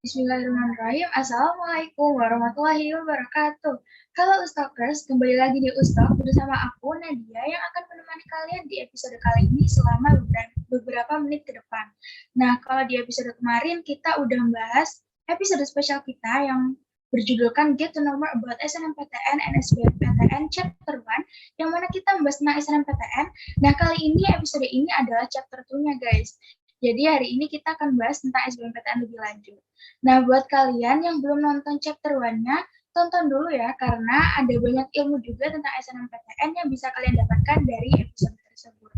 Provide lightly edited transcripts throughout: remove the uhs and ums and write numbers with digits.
Bismillahirrahmanirrahim. Assalamualaikum warahmatullahi wabarakatuh. Halo Ustalkers, kembali lagi di Ustalk bersama aku Nadia yang akan menemani kalian di episode kali ini selama beberapa menit ke depan. Nah, kalau di episode kemarin kita udah membahas episode spesial kita yang berjudulkan Get to Know More About SNMPTN and SBMPTN Chapter 1, yang mana kita membahas tentang SNMPTN. Nah, kali ini episode ini adalah chapter 2-nya guys. Jadi hari ini kita akan bahas tentang SBMPTN lebih lanjut. Nah, buat kalian yang belum nonton chapter 1-nya, tonton dulu ya, karena ada banyak ilmu juga tentang SNMPTN yang bisa kalian dapatkan dari episode tersebut.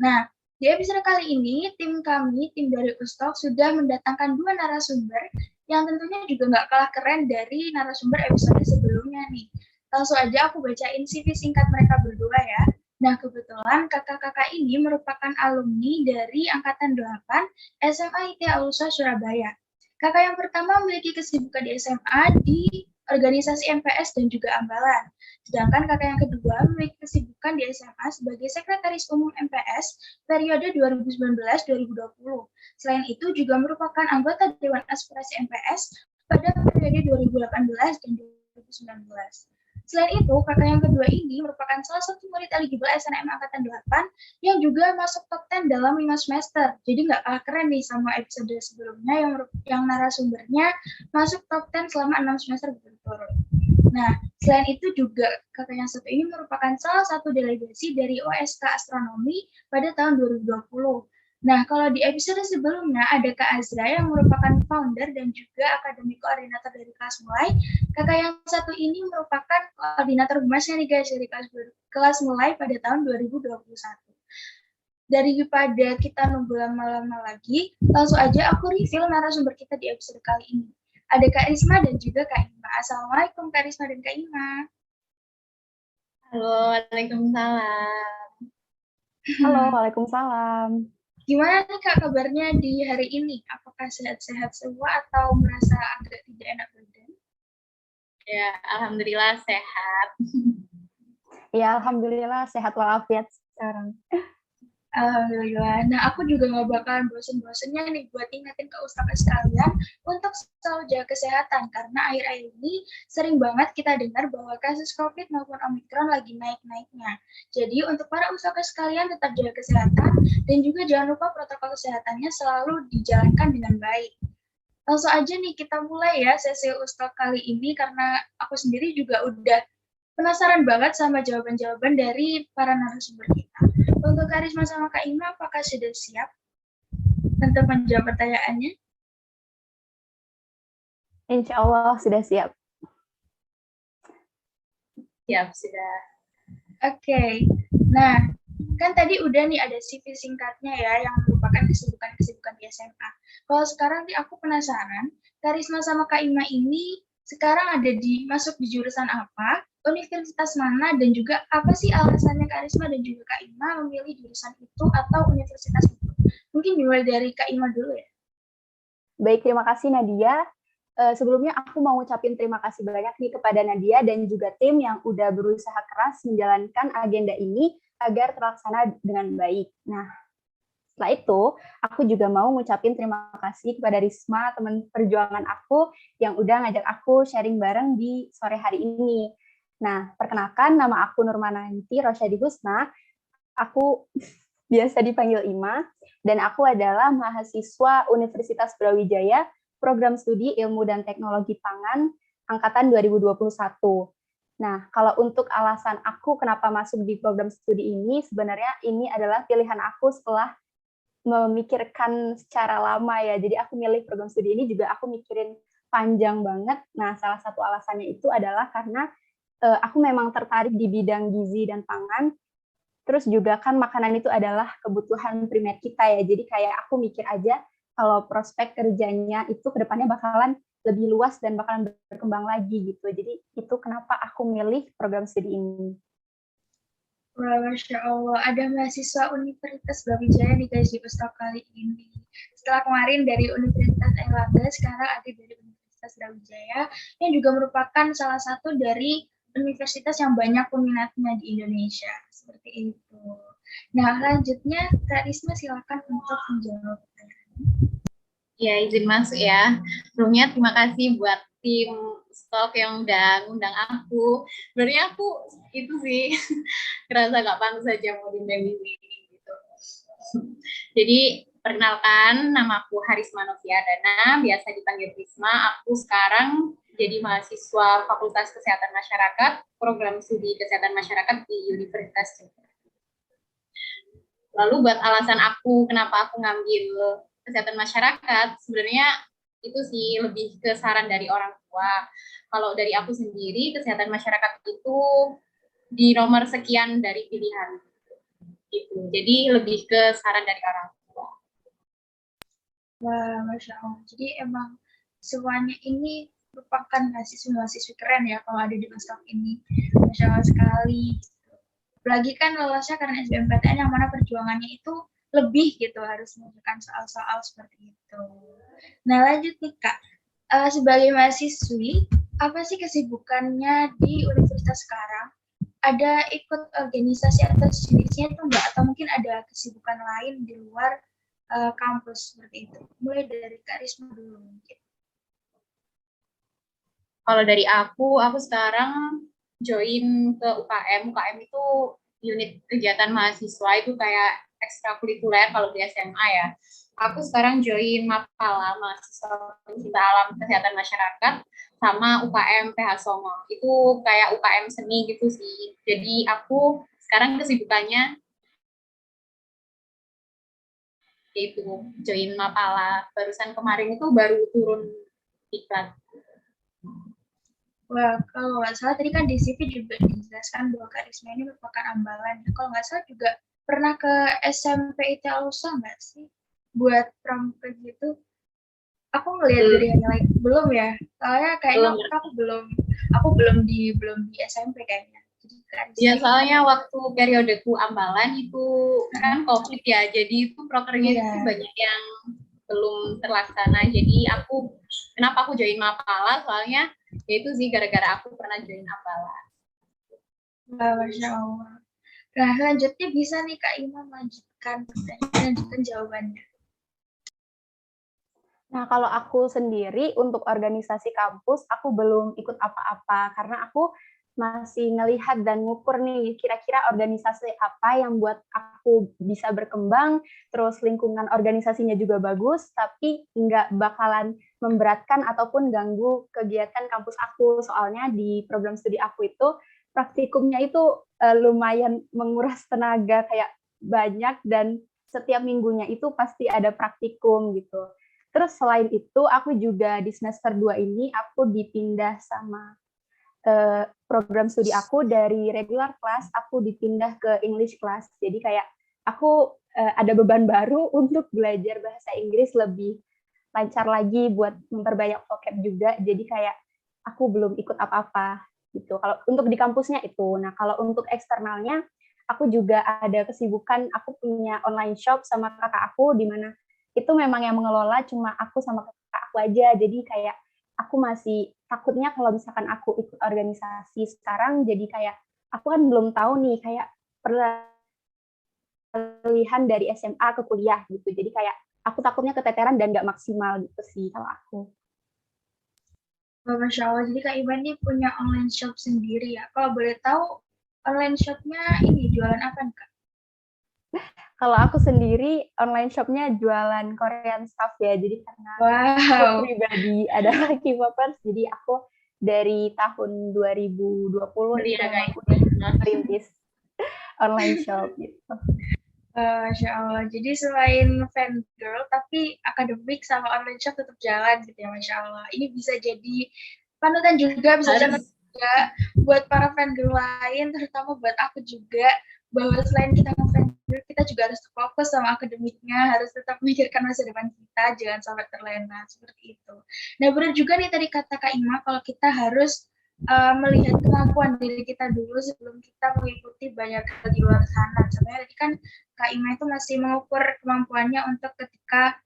Nah, di episode kali ini, tim dari Ustalk, sudah mendatangkan 2 narasumber yang tentunya juga nggak kalah keren dari narasumber episode sebelumnya nih. Langsung aja aku bacain CV singkat mereka berdua ya. Nah, kebetulan kakak-kakak ini merupakan alumni dari Angkatan 8 SMA ITH Alusa Surabaya. Kakak yang pertama memiliki kesibukan di SMA di organisasi MPS dan juga Ambalan. Sedangkan kakak yang kedua memiliki kesibukan di SMA sebagai Sekretaris Umum MPS periode 2019-2020. Selain itu juga merupakan anggota Dewan Aspirasi MPS pada periode 2018 dan 2019. Selain itu, kakak yang kedua ini merupakan salah satu murid eligible SNM Angkatan 8 yang juga masuk top 10 dalam 5 semester. Jadi nggak kalah keren nih sama episode sebelumnya yang narasumbernya masuk top 10 selama 6 semester berturut-turut. Nah, selain itu juga kakak yang satu ini merupakan salah satu delegasi dari OSK Astronomi pada tahun 2020. Nah, kalau di episode sebelumnya ada Kak Azra yang merupakan founder dan juga akademik koordinator dari kelas mulai. Kakak yang satu ini merupakan koordinator humasnya nih guys dari kelas mulai pada tahun 2021. Daripada kita nunggu lama-lama lagi, langsung aja aku reveal narasumber kita di episode kali ini. Ada Kak Risma dan juga Kak Ima. Assalamualaikum Kak Risma dan Kak Ima. Halo, waalaikumsalam. Halo, waalaikumsalam. Gimana nih Kak kabarnya di hari ini? Apakah sehat-sehat semua atau merasa agak tidak enak badan? Ya, alhamdulillah sehat. Ya, alhamdulillah sehat walafiat sekarang. Alhamdulillah. Nah, aku juga nggak bakalan bosen-bosennya nih buat ingetin ke ustaz sekalian untuk selalu jaga kesehatan, karena akhir-akhir ini sering banget kita dengar bahwa kasus COVID maupun Omikron lagi naik-naiknya. Jadi, untuk para ustaz sekalian tetap jaga kesehatan dan juga jangan lupa protokol kesehatannya selalu dijalankan dengan baik. Langsung aja nih kita mulai ya sesi ustaz kali ini, karena aku sendiri juga udah penasaran banget sama jawaban-jawaban dari para narasumber kita. Untuk Karisma sama Kak Ima, apakah sudah siap untuk menjawab pertanyaannya? Insya Allah sudah siap. Siap, sudah. Oke. Nah, kan tadi udah nih ada CV singkatnya ya, yang merupakan kesibukan-kesibukan di SMA. Kalau sekarang nih aku penasaran, Karisma sama Kak Ima ini sekarang masuk di jurusan apa, universitas mana, dan juga apa sih alasannya Karisma dan juga Kak Ima memilih jurusan itu atau universitas itu? Mungkin dimulai dari Kak Ima dulu ya. Baik, terima kasih Nadia. Sebelumnya aku mau ngucapin terima kasih banyak nih kepada Nadia dan juga tim yang udah berusaha keras menjalankan agenda ini agar terlaksana dengan baik. Nah, setelah itu, aku juga mau ngucapin terima kasih kepada Risma, teman perjuangan aku, yang udah ngajak aku sharing bareng di sore hari ini. Nah, perkenalkan, nama aku Nurmananti Rosyadi Husna, aku biasa dipanggil Ima, dan aku adalah mahasiswa Universitas Brawijaya, Program Studi Ilmu dan Teknologi Pangan, Angkatan 2021. Nah, kalau untuk alasan aku kenapa masuk di program studi ini, sebenarnya ini adalah pilihan aku setelah memikirkan secara lama ya. Jadi aku milih program studi ini juga aku mikirin panjang banget. Nah, salah satu alasannya itu adalah karena aku memang tertarik di bidang gizi dan pangan. Terus juga kan makanan itu adalah kebutuhan primer kita ya. Jadi kayak aku mikir aja kalau prospek kerjanya itu kedepannya bakalan lebih luas dan bakalan berkembang lagi gitu. Jadi itu kenapa aku milih program studi ini. Wah, Masya Allah, ada mahasiswa Universitas Brawijaya nih guys di Ustaz kali ini. Setelah kemarin dari Universitas Airlangga, sekarang ada dari Universitas Brawijaya, yang juga merupakan salah satu dari universitas yang banyak peminatnya di Indonesia. Seperti itu. Nah, lanjutnya, Kak Risma silakan untuk menjawab pertanyaan. Ya, izin masuk ya. Sebelumnya terima kasih buat tim stok yang udah ngundang aku. Sebenarnya aku itu sih ngerasa gak pantas aja mau diundang di sini gitu. Jadi perkenalkan, nama aku Harisma Noviadana, biasa dipanggil Risma. Aku sekarang jadi mahasiswa Fakultas Kesehatan Masyarakat, program studi Kesehatan Masyarakat di Universitas Jember. Lalu buat alasan aku kenapa aku ngambil kesehatan masyarakat, sebenarnya itu sih lebih ke saran dari orang tua. Kalau dari aku sendiri, kesehatan masyarakat itu di nomor sekian dari pilihan gitu. Jadi lebih ke saran dari orang tua. Wah, Masya Allah. Jadi emang semuanya ini merupakan mahasiswa-mahasiswi keren ya kalau ada di Ustok ini. Masya Allah sekali. Apalagi kan lolosnya karena SBMPTN yang mana perjuangannya itu lebih gitu, harus mengerjakan soal-soal seperti itu. Nah lanjut nih Kak, sebagai mahasiswi, apa sih kesibukannya di universitas sekarang? Ada ikut organisasi atau jenisnya itu enggak? Atau mungkin ada kesibukan lain di luar kampus seperti itu? Mulai dari Kak Risma dulu mungkin. Kalau dari aku sekarang join ke UKM. UKM itu unit kegiatan mahasiswa, itu kayak ekstrakurikuler kalau di SMA ya. Aku sekarang join Mapala, mahasiswa pencinta alam kesehatan masyarakat, sama UKM PH Songo. Itu kayak UKM seni gitu sih. Jadi aku sekarang kesibukannya yaitu join Mapala. Barusan kemarin itu baru turun iklan. Wah, kalau nggak salah tadi kan di CV juga dijelaskan bahwa Kak Risma ini merupakan ambalan. Kalau nggak salah juga pernah ke SMP IT Alusa nggak sih? Buat pramuka gitu. Aku ngelihat dari highlight belum ya. Soalnya kayaknya aku belum di SMP kayaknya. Jadi Kak Ya, Risma soalnya waktu periodeku ambalan itu kan COVID ya, jadi itu prokernya itu banyak yang belum terlaksana. Jadi kenapa aku join Mapala? Soalnya ya itu sih gara-gara aku pernah join ambalan. Wah, Masya Allah. Nah, selanjutnya bisa nih Kak Ima melanjutkan jawabannya. Nah, kalau aku sendiri untuk organisasi kampus, aku belum ikut apa-apa karena aku masih ngelihat dan ngukur nih kira-kira organisasi apa yang buat aku bisa berkembang, terus lingkungan organisasinya juga bagus, tapi nggak bakalan memberatkan ataupun ganggu kegiatan kampus aku. Soalnya di program studi aku itu praktikumnya itu lumayan menguras tenaga kayak banyak dan setiap minggunya itu pasti ada praktikum gitu. Terus selain itu, aku juga di semester 2 ini, aku dipindah sama program studi aku dari regular class, aku dipindah ke English class. Jadi kayak aku ada beban baru untuk belajar bahasa Inggris lebih lancar lagi buat memperbanyak vocab juga. Jadi kayak aku belum ikut apa-apa gitu. Kalau untuk di kampusnya itu. Nah, kalau untuk eksternalnya, aku juga ada kesibukan, aku punya online shop sama kakak aku di mana itu memang yang mengelola cuma aku sama kakak aku aja. Jadi kayak aku masih takutnya kalau misalkan aku ikut organisasi sekarang, jadi kayak aku kan belum tahu nih kayak peralihan dari SMA ke kuliah gitu. Jadi kayak aku takutnya keteteran dan nggak maksimal gitu sih kalau aku. Wah, Masya Allah. Jadi Kak Ima ini punya online shop sendiri ya. Kalau boleh tahu, online shopnya ini jualan apa nih Kak? Kalau aku sendiri online shopnya jualan Korean stuff ya. Jadi karena aku pribadi adalah K-popers, jadi aku dari tahun 2020 itu memang udah merintis online shop gitu. Masya Allah. Jadi selain fan girl, tapi akademik sama online shop tetap jalan gitu ya, Masya Allah. Ini bisa jadi panutan juga, bisa contoh juga buat para fan girl lain, terutama buat aku juga, bahwa selain kita fan girl, kita juga harus fokus sama akademiknya, harus tetap memikirkan masa depan kita, jangan sampai terlena, seperti itu. Nah, benar juga nih tadi kata Kak Ima, kalau kita harus melihat kemampuan diri kita dulu sebelum kita mengikuti banyak hal di luar sana. Contohnya tadi kan Kak Ima itu masih mengukur kemampuannya untuk ketika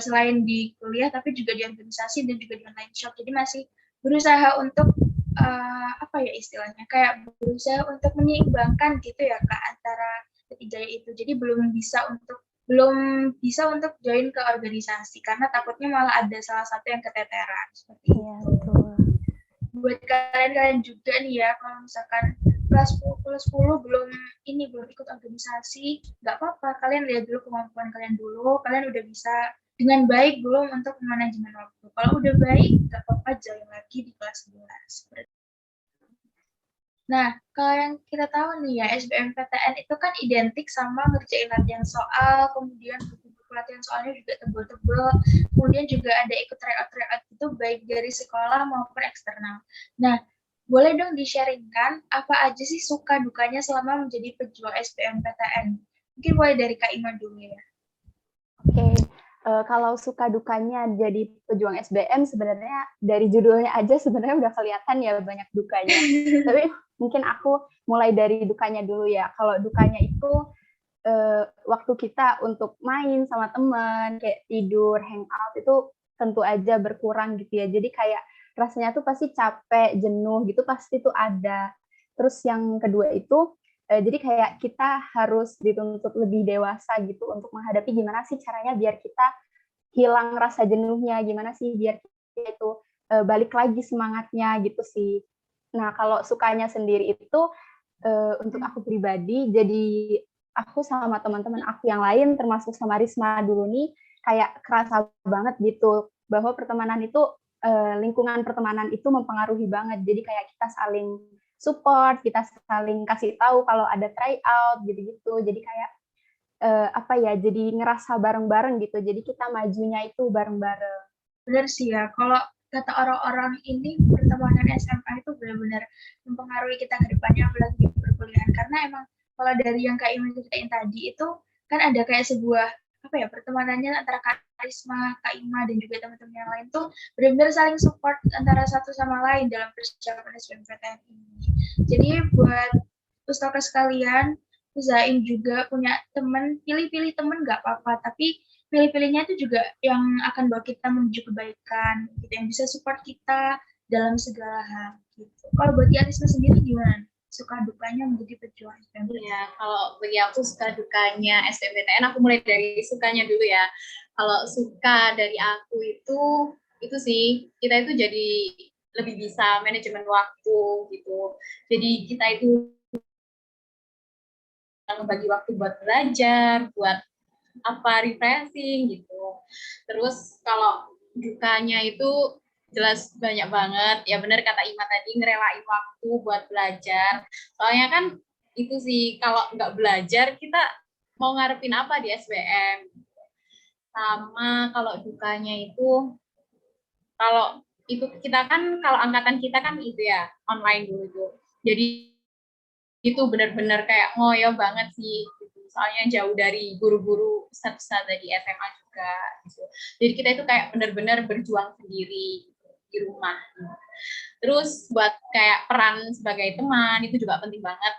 selain di kuliah, tapi juga di organisasi dan juga di online shop. Jadi masih berusaha untuk apa ya istilahnya, kayak berusaha untuk menyeimbangkan gitu ya Kak antara ketiganya itu. Jadi belum bisa untuk belum bisa untuk join ke organisasi karena takutnya malah ada salah satu yang keteteran seperti Iya, betul. buat kalian juga nih ya, kalau misalkan kelas 10 belum ikut organisasi, nggak apa-apa, kalian lihat dulu kemampuan kalian dulu, kalian udah bisa dengan baik belum untuk manajemen waktu. Kalau udah baik, nggak apa-apa join lagi di kelas 11. Nah, kalau yang kita tahu nih ya, SBMPTN itu kan identik sama ngerjain latihan soal, kemudian buku-buku latihan soalnya juga tebel-tebel, kemudian juga ada ikut tryout itu baik dari sekolah maupun eksternal. Nah, boleh dong di-sharingkan apa aja sih suka dukanya selama menjadi pejuang SBMPTN? Mungkin boleh dari Kak Ima dulu ya. Oke, kalau suka dukanya jadi pejuang SBM sebenarnya dari judulnya aja sebenarnya udah kelihatan ya banyak dukanya. Tapi mungkin aku mulai dari dukanya dulu ya. Kalau dukanya itu waktu kita untuk main sama teman, kayak tidur, hangout itu tentu aja berkurang gitu ya. Jadi kayak rasanya tuh pasti capek, jenuh gitu pasti tuh ada. Terus yang kedua itu jadi kayak kita harus dituntut lebih dewasa gitu untuk menghadapi gimana sih caranya biar kita hilang rasa jenuhnya, gimana sih biar kita itu balik lagi semangatnya gitu sih. Nah, kalau sukanya sendiri itu untuk aku pribadi, jadi aku sama teman-teman aku yang lain, termasuk sama Risma dulu nih, kayak kerasa banget gitu bahwa pertemanan itu lingkungan pertemanan itu mempengaruhi banget. Jadi kayak kita saling support, kita saling kasih tahu kalau ada tryout gitu-gitu. Jadi kayak apa ya? Jadi ngerasa bareng-bareng gitu. Jadi kita majunya itu bareng-bareng. Benar sih ya, kalau kata orang-orang ini pertemanan SMA itu benar-benar mempengaruhi kita ke depannya apalagi di perkuliahan karena emang kalau dari yang Kak Ima ceritain tadi itu kan ada kayak sebuah apa ya pertemanannya antara Kak Risma, Kak Ima dan juga teman-teman yang lain tuh benar-benar saling support antara satu sama lain dalam persiapan SBMPTN ini. Jadi buat pustaka sekalian usahain juga punya teman, pilih-pilih teman nggak apa-apa, tapi pilih-pilihnya itu juga yang akan bawa kita menuju kebaikan, gitu, yang bisa support kita dalam segala hal. Gitu. Kalau buat Arisma sendiri gimana? Suka dukanya menjadi pejuang SBMPTN? Ya, kalau bagi aku suka dukanya SBMPTN, aku mulai dari sukanya dulu ya. Kalau suka dari aku itu sih kita itu jadi lebih bisa manajemen waktu gitu. Jadi kita itu membagi waktu buat belajar, buat apa refreshing gitu. Terus kalau dukanya itu jelas banyak banget. Ya benar kata Ima tadi ngerelain waktu buat belajar. Soalnya kan itu sih kalau nggak belajar kita mau ngarepin apa di SBM. Sama kalau dukanya itu kalau itu kita kan kalau angkatan kita kan itu ya online dulu tuh. Jadi itu benar-benar kayak ngoyo banget sih gitu. Soalnya jauh dari guru-guru ustadz di SMA juga gitu. Jadi kita itu kayak benar-benar berjuang sendiri gitu, di rumah. Terus buat kayak peran sebagai teman itu juga penting banget.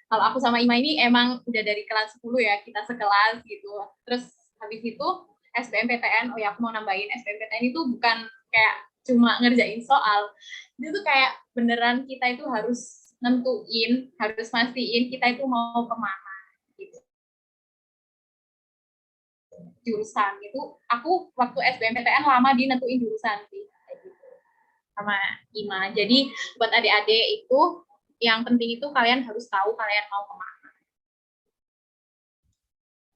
Kalau aku sama Ima ini emang udah dari kelas 10 ya, kita sekelas gitu. Terus habis itu SBMPTN, oh ya aku mau nambahin SBMPTN itu bukan kayak cuma ngerjain soal. Itu tuh kayak beneran kita itu harus nentuin, harus mastiin kita itu mau kemana gitu. Jurusan itu, aku waktu SBMPTN lama di nentuin jurusan sih sama Ima. Jadi buat adik-adik itu yang penting itu kalian harus tahu kalian mau kemana.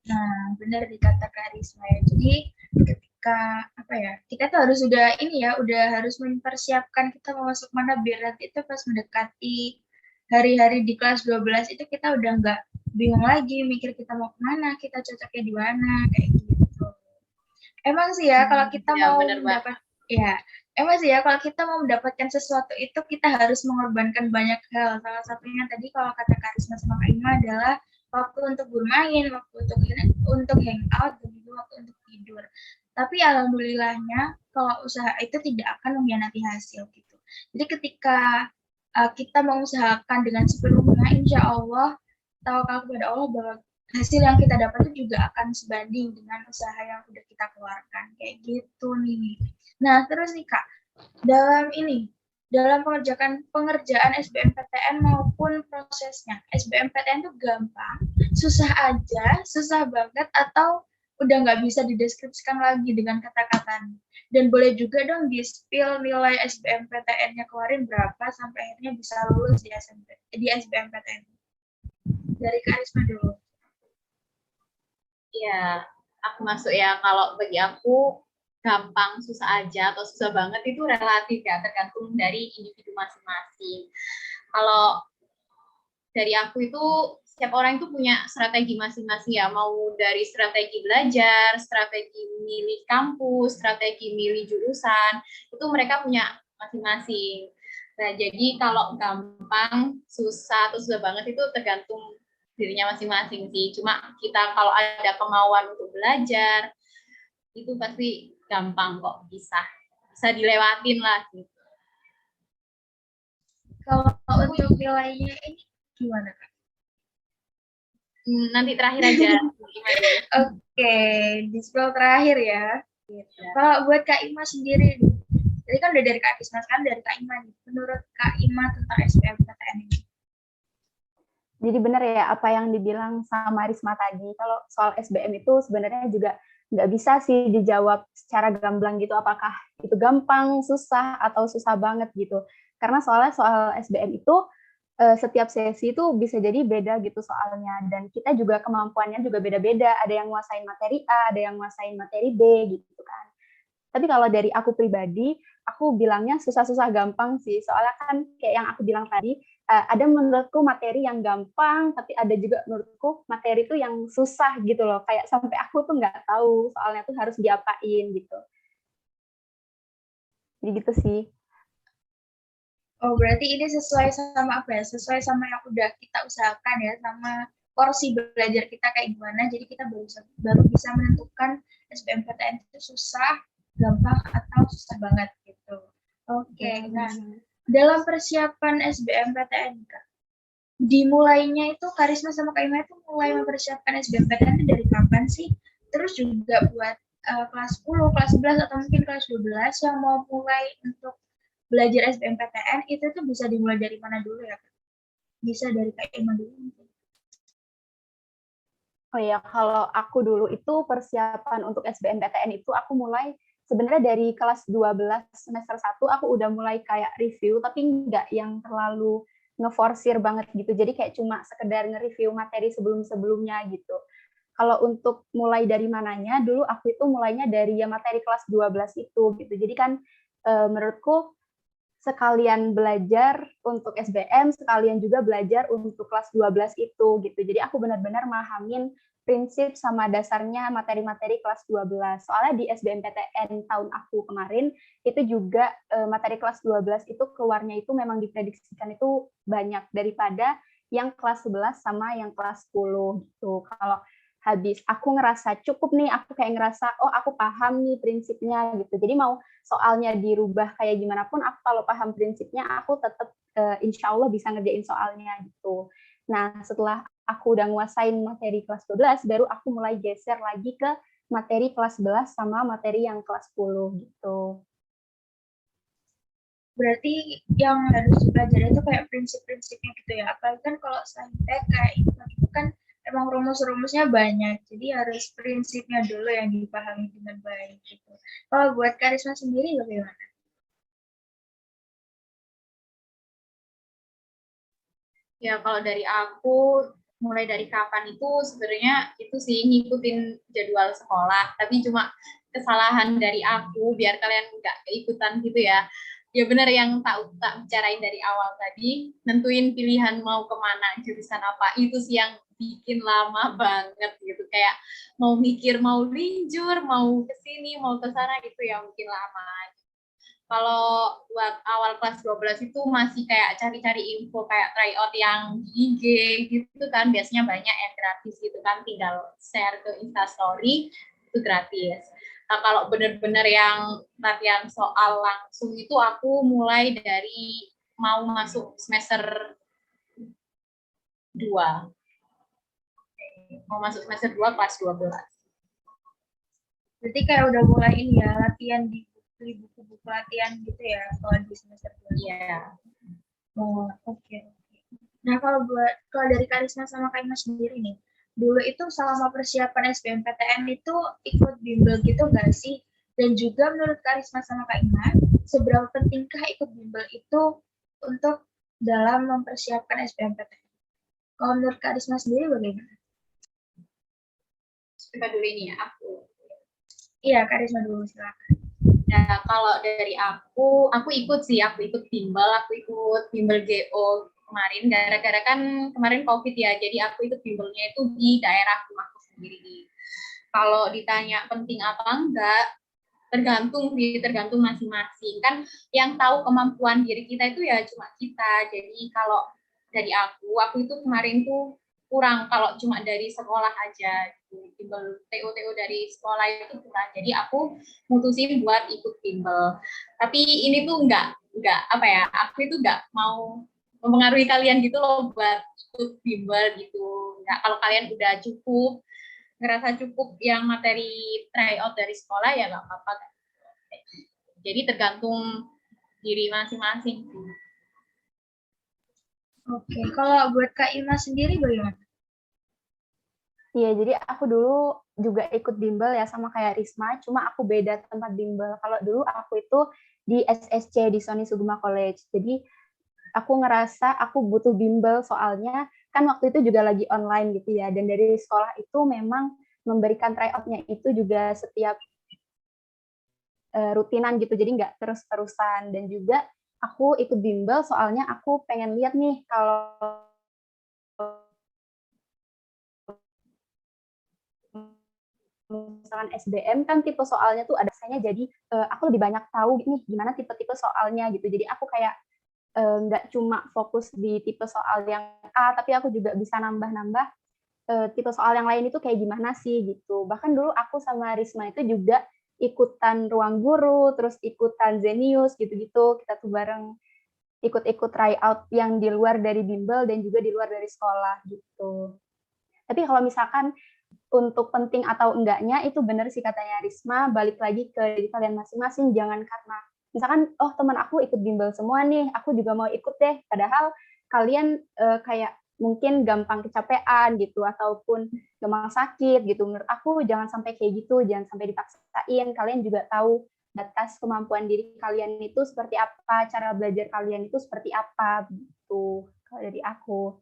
Nah, benar dikata Kak Risma ya. Jadi ketika apa ya, kita tuh harus udah harus mempersiapkan kita mau masuk mana biar nanti itu pas mendekati hari-hari di kelas 12 itu kita udah nggak bingung lagi mikir kita mau kemana, kita cocoknya di mana, kayak gitu. Emang sih ya, kalau kita Ya, mau bener banget. emang sih ya, kalau kita mau mendapatkan sesuatu itu kita harus mengorbankan banyak hal. Salah satunya tadi kalau kata Karisma sama Kak Ima adalah waktu untuk bermain, waktu untuk hangout, dan juga waktu untuk tidur. Tapi alhamdulillahnya, kalau usaha itu tidak akan mengkhianati hasil gitu. Jadi ketika kita mengusahakan dengan sepenuhnya, insya Allah, tawakal kepada Allah bahwa hasil yang kita dapat itu juga akan sebanding dengan usaha yang udah kita keluarkan kayak gitu nih. Nah terus nih Kak, dalam pengerjaan SBMPTN maupun prosesnya, SBMPTN itu gampang, susah banget atau udah nggak bisa dideskripsikan lagi dengan kata-kata. Dan boleh juga dong di-spill nilai SBMPTN-nya kemarin berapa sampai akhirnya bisa lulus di SBMPTN. Dari Karisma dulu. Ya, aku masuk ya. Kalau bagi aku gampang, susah aja atau susah banget itu relatif ya, tergantung dari individu masing-masing. Kalau dari aku itu setiap orang itu punya strategi masing-masing ya, mau dari strategi belajar, strategi milih kampus, strategi milih jurusan, itu mereka punya masing-masing. Nah, jadi kalau gampang, susah atau susah banget itu tergantung dirinya masing-masing sih. Cuma kita kalau ada kemauan untuk belajar, itu pasti gampang kok, bisa dilewatin lah gitu. Kalau untuk nilainya ini gimana, Kak? Nanti terakhir aja. Oke, di spill terakhir ya. Gitu. Kalau buat Kak Ima sendiri, tadi kan udah dari Kak Isma, kan dari Kak Ima nih. Menurut Kak Ima tentang SBMPTN ini? Jadi benar ya apa yang dibilang sama Risma tadi. Kalau soal SBM itu sebenarnya juga nggak bisa sih dijawab secara gamblang gitu. Apakah itu gampang, susah, atau susah banget gitu. Karena soalnya soal SBM itu setiap sesi itu bisa jadi beda gitu soalnya. Dan kita juga kemampuannya juga beda-beda. Ada yang nguasain materi A, ada yang nguasain materi B gitu kan. Tapi kalau dari aku pribadi, aku bilangnya susah-susah gampang sih. Soalnya kan kayak yang aku bilang tadi, ada menurutku materi yang gampang, tapi ada juga menurutku materi itu yang susah gitu loh. Kayak sampai aku tuh nggak tahu soalnya tuh harus diapain gitu. Jadi gitu sih. Oh, berarti ini sesuai sama apa ya? Sesuai sama yang udah kita usahakan ya, sama porsi belajar kita kayak gimana. Jadi kita baru bisa menentukan SBMPTN itu susah, gampang, atau susah banget gitu. Oke, nah dalam persiapan SBMPTN, Kak, dimulainya itu Karisma sama Kak Ima itu mulai mempersiapkan SBMPTN itu dari kapan sih? Terus juga buat kelas 10, kelas 11, atau mungkin kelas 12 yang mau mulai untuk belajar SBMPTN itu tuh bisa dimulai dari mana dulu ya, Kak? Bisa dari Kak Ima dulu. Oh ya, kalau aku dulu itu persiapan untuk SBMPTN itu aku mulai sebenarnya dari kelas 12 semester 1 aku udah mulai kayak review, tapi nggak yang terlalu ngeforsir banget gitu. Jadi kayak cuma sekedar nge-review materi sebelum-sebelumnya gitu. Kalau untuk mulai dari mananya, dulu aku itu mulainya dari ya materi kelas 12 itu gitu. Jadi kan menurutku sekalian belajar untuk SBM, sekalian juga belajar untuk kelas 12 itu gitu. Jadi aku benar-benar mahamin prinsip sama dasarnya materi-materi kelas 12. Soalnya di SBMPTN tahun aku kemarin itu juga materi kelas 12 itu keluarnya itu memang diprediksikan itu banyak daripada yang kelas 11 sama yang kelas 10 gitu. Kalau habis aku ngerasa cukup nih, aku kayak ngerasa oh aku paham nih prinsipnya gitu. Jadi mau soalnya dirubah kayak gimana pun, aku kalau paham prinsipnya, aku tetap insya Allah bisa ngerjain soalnya gitu. Nah, setelah aku udah nguasain materi kelas 12, baru aku mulai geser lagi ke materi kelas 11 sama materi yang kelas 10 gitu. Berarti yang harus dipelajari itu kayak prinsip-prinsipnya gitu ya. Apalagi kan kalau saintek kayak itu kan emang rumus-rumusnya banyak. Jadi harus prinsipnya dulu yang dipahami dengan baik gitu. Kalau buat Karisma sendiri bagaimana? Ya kalau dari aku mulai dari kapan itu sebenarnya itu sih ngikutin jadwal sekolah, tapi cuma kesalahan dari aku biar kalian nggak keikutan gitu ya. Ya benar yang tak bicarain dari awal tadi, nentuin pilihan mau kemana, jurusan apa, itu sih yang bikin lama banget gitu. Kayak mau mikir mau linjur, mau ke sini, mau ke sana, itu yang bikin lama. Kalau buat awal kelas 12 itu masih kayak cari-cari info kayak tryout yang di IG gitu kan, biasanya banyak yang gratis gitu kan, tinggal share ke Instastory itu gratis. Nah, kalau benar-benar yang latihan soal langsung itu aku mulai dari mau masuk semester 2. Mau masuk semester 2 kelas 12. Berarti kayak udah mulai ini ya, latihan di buku-buku latihan gitu ya, kalau di semester 2. Iya. Oh, oke. Nah, kalau dari Karisma sama Kak Ima sendiri nih, dulu itu selama persiapan SBMPTN itu ikut bimbel gitu nggak sih? Dan juga menurut Karisma sama Kak Ima, seberapa pentingkah ikut bimbel itu untuk dalam mempersiapkan SBMPTN? Kalau menurut Karisma sendiri bagaimana? Coba dulu ini ya, aku. Iya, Karisma dulu silakan. Nah, kalau dari aku ikut sih, aku ikut bimbel GO kemarin, gara-gara kan kemarin COVID ya, jadi aku ikut bimbelnya itu di daerah rumahku sendiri. Kalau ditanya penting apa enggak, tergantung masing-masing. Kan yang tahu kemampuan diri kita itu ya cuma kita. Jadi kalau dari aku itu kemarin tuh kurang kalau cuma dari sekolah aja. Bimbel TO dari sekolah itu kurang. Jadi aku mutusin buat ikut bimbel. Tapi ini tuh enggak apa ya, aku itu enggak mau mempengaruhi kalian gitu loh buat ikut bimbel gitu. Enggak, kalau kalian udah ngerasa cukup yang materi tryout dari sekolah ya nggak apa-apa. Jadi tergantung diri masing-masing. Oke, kalau buat Kak Ima sendiri bagaimana? Iya, jadi aku dulu juga ikut bimbel ya sama kayak Risma, cuma aku beda tempat bimbel. Kalau dulu aku itu di SSC di Sony Sugima College. Jadi aku ngerasa aku butuh bimbel soalnya kan waktu itu juga lagi online gitu ya. Dan dari sekolah itu memang memberikan tryout-nya itu juga setiap rutinan gitu. Jadi nggak terus-terusan. Dan juga aku ikut bimbel soalnya aku pengen lihat nih kalau misalkan SBM kan tipe soalnya tuh ada saya jadi aku lebih banyak tahu nih gimana tipe-tipe soalnya gitu. Jadi aku kayak nggak cuma fokus di tipe soal yang A, tapi aku juga bisa nambah-nambah tipe soal yang lain itu kayak gimana sih gitu. Bahkan dulu aku sama Risma itu juga ikutan ruang guru, terus ikutan Zenius gitu-gitu. Kita tuh bareng ikut-ikut tryout yang di luar dari bimbel dan juga di luar dari sekolah gitu. Tapi kalau misalkan untuk penting atau enggaknya itu benar sih katanya Risma, balik lagi ke diri kalian masing-masing, jangan karena misalkan oh teman aku ikut bimbel semua nih, aku juga mau ikut deh, padahal kalian kayak mungkin gampang kecapean gitu ataupun gampang sakit gitu. Menurut aku jangan sampai kayak gitu, jangan sampai dipaksain. Kalian juga tahu batas kemampuan diri kalian itu seperti apa, cara belajar kalian itu seperti apa gitu. Kalau dari aku.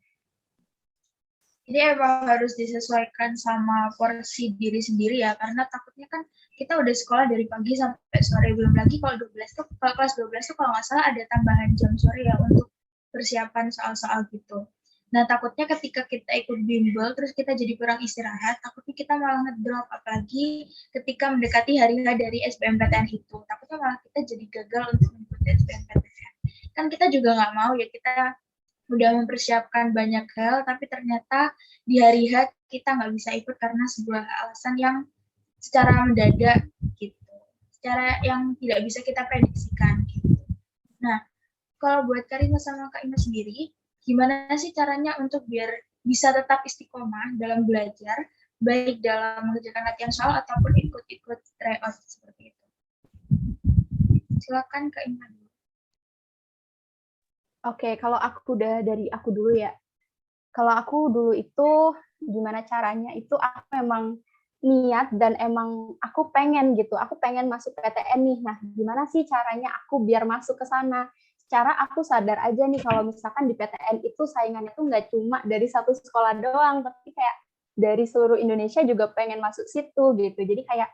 Jadi emang harus disesuaikan sama porsi diri sendiri ya, karena takutnya kan kita udah sekolah dari pagi sampai sore, belum lagi kalau 12 tuh, kalau kelas 12 tuh kalau nggak salah ada tambahan jam sore ya untuk persiapan soal-soal gitu. Nah takutnya ketika kita ikut bimbel, terus kita jadi kurang istirahat, takutnya kita malah ngedrop, apalagi ketika mendekati hari dari SBMPTN itu. Takutnya malah kita jadi gagal untuk mengikuti SBMPTN. Kan kita juga nggak mau ya, kita udah mempersiapkan banyak hal, tapi ternyata di hari H kita nggak bisa ikut karena sebuah alasan yang secara mendadak gitu, secara yang tidak bisa kita prediksikan gitu. Nah, kalau buat Karina sama Kak Ina sendiri, gimana sih caranya untuk biar bisa tetap istiqomah dalam belajar, baik dalam mengerjakan latihan soal ataupun ikut-ikut tryout seperti itu? Silakan Kak Ina dulu. Oke, kalau aku udah dari aku dulu ya. Kalau aku dulu itu gimana caranya itu aku memang niat dan emang aku pengen gitu. Aku pengen masuk PTN nih. Nah, gimana sih caranya aku biar masuk ke sana? Secara aku sadar aja nih kalau misalkan di PTN itu saingannya tuh nggak cuma dari satu sekolah doang, tapi kayak dari seluruh Indonesia juga pengen masuk situ gitu. Jadi kayak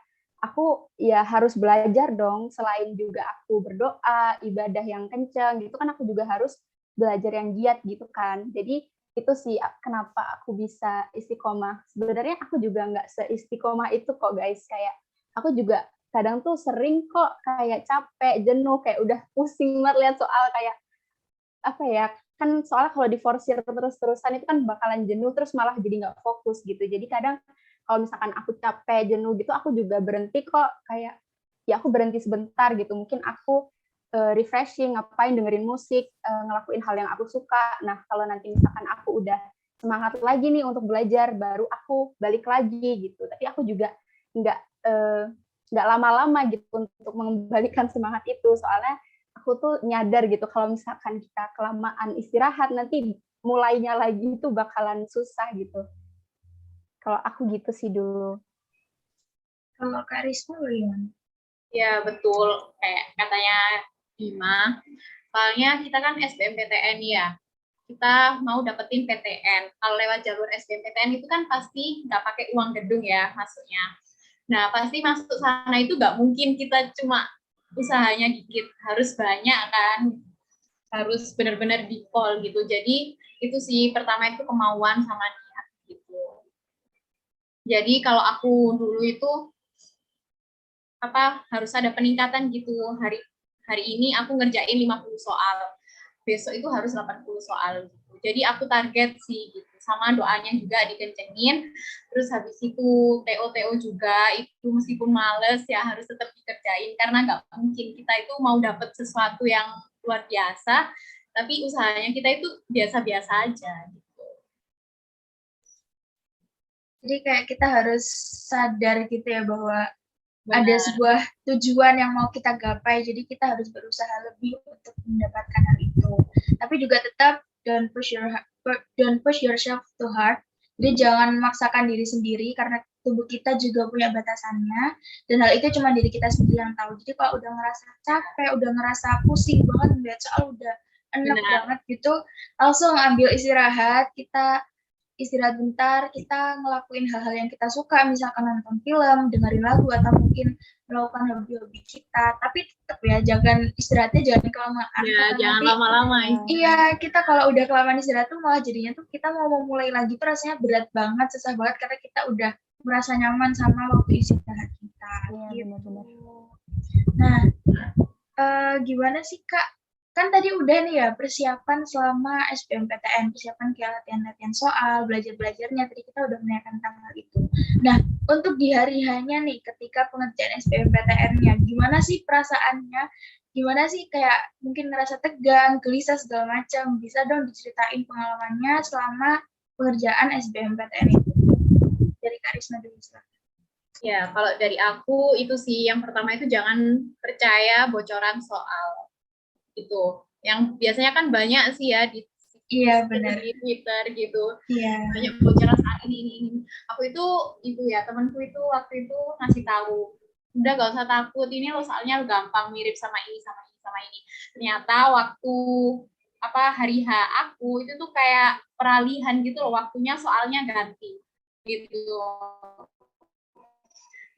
aku ya harus belajar dong, selain juga aku berdoa, ibadah yang kenceng gitu kan aku juga harus belajar yang giat gitu kan. Jadi itu sih kenapa aku bisa istiqomah. Sebenarnya aku juga nggak seistiqomah itu kok guys. Kayak aku juga kadang tuh sering kok kayak capek, jenuh, kayak udah pusing banget lihat soal kayak apa ya, kan soalnya kalau diforsir terus-terusan itu kan bakalan jenuh terus malah jadi nggak fokus gitu. Jadi kadang kalau misalkan aku capek, jenuh gitu, aku juga berhenti kok kayak ya aku berhenti sebentar gitu. Mungkin aku refreshing, ngapain dengerin musik, ngelakuin hal yang aku suka. Nah, kalau nanti misalkan aku udah semangat lagi nih untuk belajar, baru aku balik lagi gitu. Tapi aku juga nggak nggak lama-lama gitu untuk mengembalikan semangat itu. Soalnya aku tuh nyadar gitu kalau misalkan kita kelamaan istirahat nanti mulainya lagi itu bakalan susah gitu. Kalau aku gitu sih dulu. Kalau Kak Risma bagaimana? Ya betul, kayak katanya Bima. Soalnya kita kan SBMPTN ya. Kita mau dapetin PTN. Kalau lewat jalur SBMPTN itu kan pasti nggak pakai uang gedung ya masuknya. Nah, pasti masuk sana itu nggak mungkin kita cuma usahanya dikit, harus banyak kan, harus benar-benar di call gitu. Jadi itu sih pertama itu kemauan sama niat gitu. Jadi kalau aku dulu itu harus ada peningkatan gitu. Hari ini aku ngerjain 50 soal. Besok itu harus 80 soal gitu. Jadi aku target sih gitu. Sama doanya juga dikencengin. Terus habis itu TO juga itu meskipun males ya harus tetap dikerjain karena nggak mungkin kita itu mau dapat sesuatu yang luar biasa tapi usahanya kita itu biasa-biasa aja gitu. Jadi kayak kita harus sadar gitu ya bahwa Benar. ada sebuah tujuan yang mau kita gapai, jadi kita harus berusaha lebih untuk mendapatkan hal itu. Tapi juga tetap don't push yourself too hard. Jadi jangan memaksakan diri sendiri karena tubuh kita juga punya batasannya dan hal itu cuma diri kita sendiri yang tahu. Jadi kalau udah ngerasa capek, udah ngerasa pusing banget melihat soal udah enak banget gitu, langsung ambil istirahat, kita istirahat bentar, kita ngelakuin hal-hal yang kita suka, misalkan nonton film, dengerin lagu, atau mungkin melakukan hobi-hobi kita. Tapi tetap ya, jangan istirahatnya jangan kelamaan. Ya, jangan lama-lama. Iya, kita kalau udah kelamaan istirahat tuh malah jadinya tuh kita mau memulai lagi tuh rasanya berat banget, susah banget karena kita udah merasa nyaman sama waktu istirahat kita. Iya, Gitu. benar-benar. Nah, gimana sih Kak? Kan tadi udah nih ya persiapan selama SBMPTN, persiapan kayak latihan-latihan soal, belajar-belajarnya, tadi kita udah menanyakan tentang hal itu. Nah, untuk di hari hanya nih ketika pengerjaan SBMPTN-nya, gimana sih perasaannya? Gimana sih kayak mungkin ngerasa tegang, gelisah segala macam? Bisa dong diceritain pengalamannya selama pengerjaan SBMPTN itu. Dari Kak Risma dulu. Ya, kalau dari aku itu sih yang pertama itu jangan percaya bocoran soal itu. Yang biasanya kan banyak sih ya di benar. di Twitter gitu. Iya. Banyak bocoran soal ini. Aku itu ya temanku itu waktu itu ngasih tahu, udah gak usah takut, ini lo soalnya gampang mirip sama ini sama ini sama ini. Ternyata waktu hari H aku itu tuh kayak peralihan gitu loh, waktunya soalnya ganti gitu.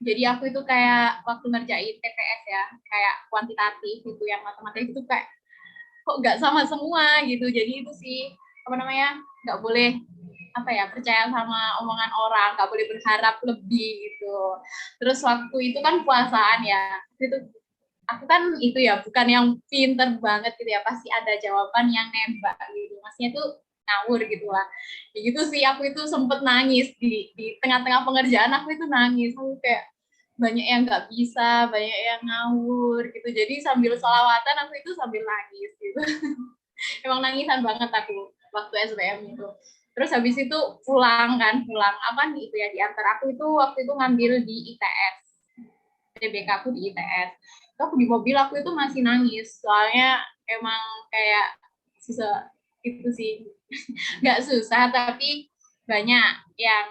Jadi aku itu kayak waktu ngerjain TPS ya, kayak kuantitatif gitu, yang matematik itu kayak kok nggak sama semua gitu. Jadi itu sih nggak boleh percaya sama omongan orang, nggak boleh berharap lebih gitu. Terus waktu itu kan puasaan ya, itu aku kan itu ya bukan yang pinter banget gitu ya, pasti ada jawaban yang nembak gitu. Maksudnya tuh ngawur gitu lah. Ya gitu sih, aku itu sempet nangis di tengah-tengah pengerjaan, aku itu nangis. Aku kayak banyak yang nggak bisa, banyak yang ngawur gitu. Jadi sambil sholawatan aku itu sambil nangis gitu. Emang nangisan banget aku waktu SBM itu. Terus habis itu pulang apa nih itu ya, di antara aku itu waktu itu ngambil di ITS. TBK aku di ITS. Aku di mobil aku itu masih nangis, soalnya emang kayak susah itu sih. Nggak susah tapi banyak yang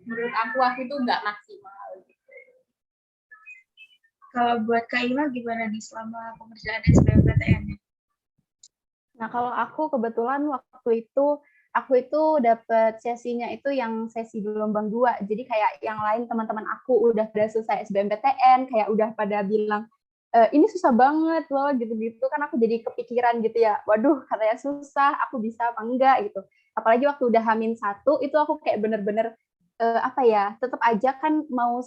menurut aku itu nggak maksimal. Kalau buat Kak Ima gimana nih selama pengerjaan SBMPTN? Nah, kalau aku kebetulan waktu itu aku itu dapet sesinya itu yang sesi gelombang 2. Jadi kayak yang lain teman-teman aku udah pada selesai SBMPTN, kayak udah pada bilang ini susah banget loh gitu-gitu, kan aku jadi kepikiran gitu ya. Waduh, katanya susah, aku bisa apa enggak gitu. Apalagi waktu udah H-1 itu aku kayak bener-bener tetap aja kan mau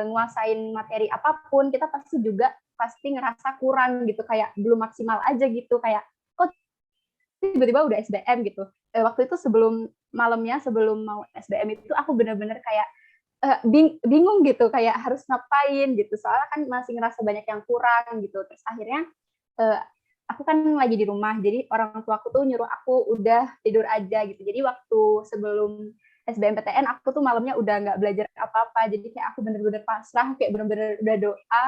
nguasain materi apapun, kita pasti ngerasa kurang gitu, kayak belum maksimal aja gitu, kayak kok tiba-tiba udah SBM gitu. Waktu itu sebelum mau SBM itu aku bener-bener kayak bingung gitu, kayak harus ngapain gitu, soalnya kan masih ngerasa banyak yang kurang gitu. Terus akhirnya aku kan lagi di rumah, jadi orang tua aku tuh nyuruh aku udah tidur aja gitu. Jadi waktu sebelum SBMPTN aku tuh malamnya udah nggak belajar apa-apa, jadi kayak aku bener-bener pasrah, kayak bener-bener udah doa,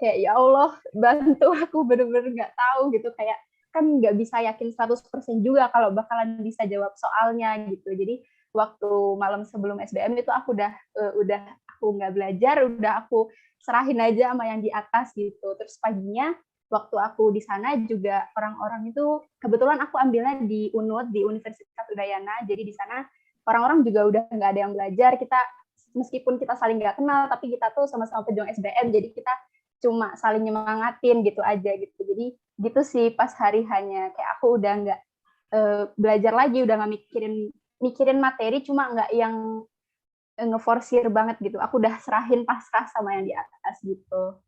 kayak ya Allah bantu aku, bener-bener nggak tahu gitu, kayak kan nggak bisa yakin 100% juga kalau bakalan bisa jawab soalnya gitu. Jadi waktu malam sebelum SBM itu aku udah aku nggak belajar, udah aku serahin aja sama yang di atas gitu. Terus paginya waktu aku di sana juga orang-orang itu kebetulan aku ambilnya di UNUD, di Universitas Udayana. Jadi di sana orang-orang juga udah nggak ada yang belajar. Kita meskipun kita saling nggak kenal, tapi kita tuh sama-sama pejuang SBM. Jadi kita cuma saling nyemangatin gitu aja gitu. Jadi gitu sih pas hari hanya kayak aku udah nggak belajar lagi, udah nggak mikirin materi, cuma nggak yang ngeforsir banget gitu. Aku udah serahin pasrah sama yang di atas gitu.